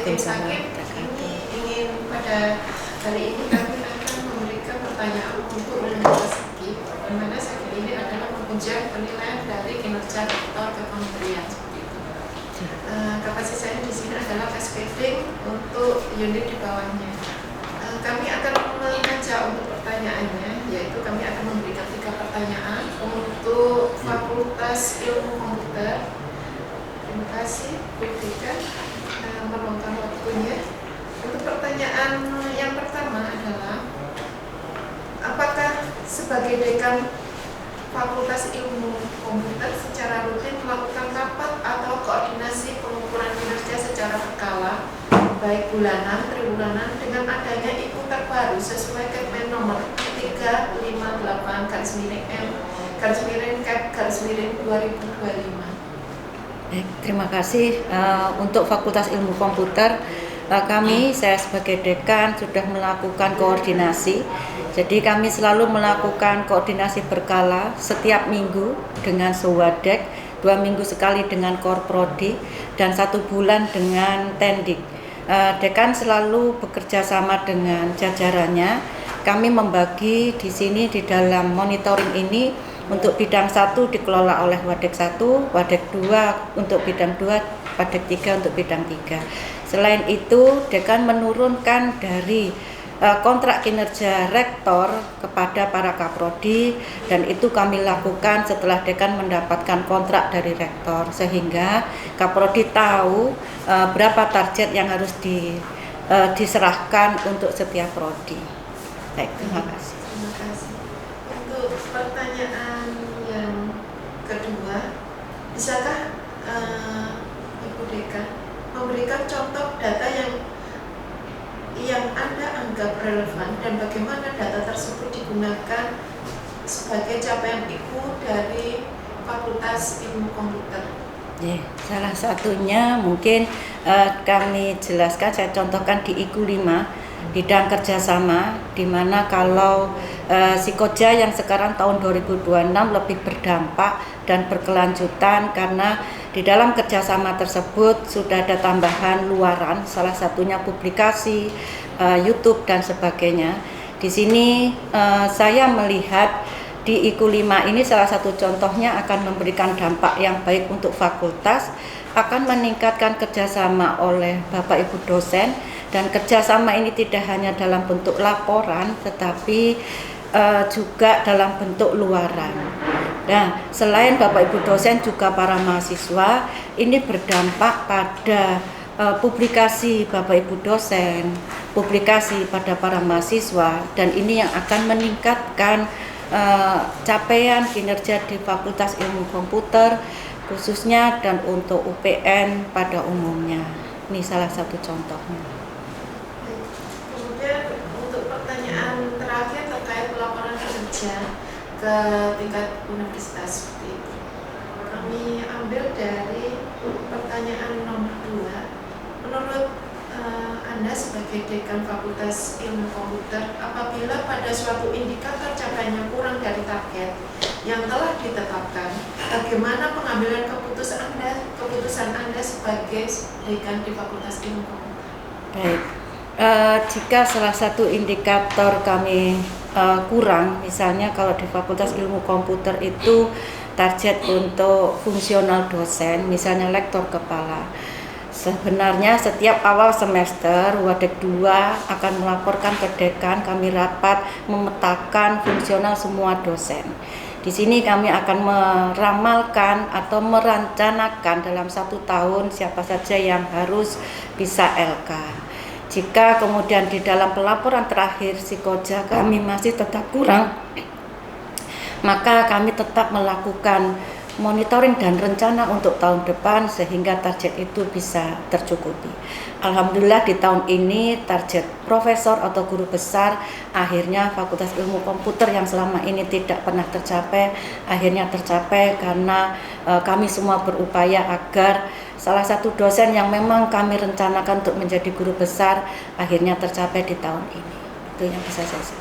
Waalaikumsalam. Ini ingin pada hari ini kami akan memberikan pertanyaan untuk Universitas Skip, di mana saya ini adalah pengujian penilaian dari kinerja rektor ke kementerian seperti itu. Kapasitas saya di sini adalah cascading untuk unit di bawahnya. Kami akan mengajak untuk pertanyaannya, yaitu kami akan memberikan 3 pertanyaan untuk Fakultas Ilmu Komputer. Terima kasih Bu Dika meluangkan waktunya. Untuk pertanyaan yang pertama adalah, apakah sebagai dekan Fakultas Ilmu Komputer secara rutin melakukan rapat atau koordinasi pengukuran kinerja secara berkala, baik bulanan, triwulan, dengan adanya IPU terbaru sesuai Kepmen nomor 358/M/Cap/2025. Terima kasih. Untuk Fakultas Ilmu Komputer, saya sebagai dekan sudah melakukan koordinasi. Jadi kami selalu melakukan koordinasi berkala setiap minggu dengan Sewadek, 2 minggu sekali dengan Korprodi, dan 1 bulan dengan Tendik. Dekan selalu bekerja sama dengan jajarannya. Kami membagi di sini di dalam monitoring ini, untuk bidang 1 dikelola oleh Wadek 1, Wadek 2 untuk bidang 2, Wadek 3 untuk bidang 3. Selain itu, dekan menurunkan dari kontrak kinerja rektor kepada para kaprodi, dan itu kami lakukan setelah dekan mendapatkan kontrak dari rektor, sehingga kaprodi tahu berapa target yang harus diserahkan untuk setiap prodi. Baik, terima kasih. Terima kasih. Untuk pertanyaan yang kedua, bisakah Ibu Dekan memberikan contoh data yang Anda anggap relevan dan bagaimana data tersebut digunakan sebagai capaian IPU dari Fakultas Ilmu Komputer? Salah satunya mungkin kami jelaskan, saya contohkan di IKU 5, bidang kerjasama, di mana kalau Sikoja yang sekarang tahun 2026 lebih berdampak dan berkelanjutan, karena di dalam kerjasama tersebut sudah ada tambahan luaran, salah satunya publikasi, YouTube dan sebagainya. Di sini saya melihat di IKU 5 ini salah satu contohnya akan memberikan dampak yang baik untuk fakultas, akan meningkatkan kerjasama oleh Bapak Ibu dosen, dan kerjasama ini tidak hanya dalam bentuk laporan tetapi juga dalam bentuk luaran. Nah, selain Bapak Ibu dosen juga para mahasiswa, ini berdampak pada publikasi Bapak Ibu dosen, publikasi pada para mahasiswa, dan ini yang akan meningkatkan capaian kinerja di Fakultas Ilmu Komputer khususnya dan untuk UPN pada umumnya. Ini salah satu contohnya. Kemudian untuk pertanyaan terakhir terkait pelaporan kinerja ke tingkat universitas seperti itu, kami ambil dari pertanyaan nomor 2. Menurut Anda sebagai dekan Fakultas Ilmu Komputer, apabila pada suatu indikator capaiannya kurang dari target yang telah ditetapkan, bagaimana pengambilan keputusan Anda sebagai dekan di Fakultas Ilmu Komputer? Baik, jika salah satu indikator kami kurang, misalnya kalau di Fakultas Ilmu Komputer itu target untuk fungsional dosen, misalnya lektor kepala. Sebenarnya setiap awal semester Wadek 2 akan melaporkan ke dekan, kami rapat memetakan fungsional semua dosen. Di sini kami akan meramalkan atau merencanakan dalam 1 tahun siapa saja yang harus bisa LK. Jika kemudian di dalam pelaporan terakhir Sikoja kami masih tetap kurang, maka kami tetap melakukan monitoring dan rencana untuk tahun depan sehingga target itu bisa tercukupi. Alhamdulillah di tahun ini target profesor atau guru besar akhirnya Fakultas Ilmu Komputer yang selama ini tidak pernah tercapai, akhirnya tercapai karena kami semua berupaya agar salah satu dosen yang memang kami rencanakan untuk menjadi guru besar akhirnya tercapai di tahun ini. Itu yang bisa saya sampaikan.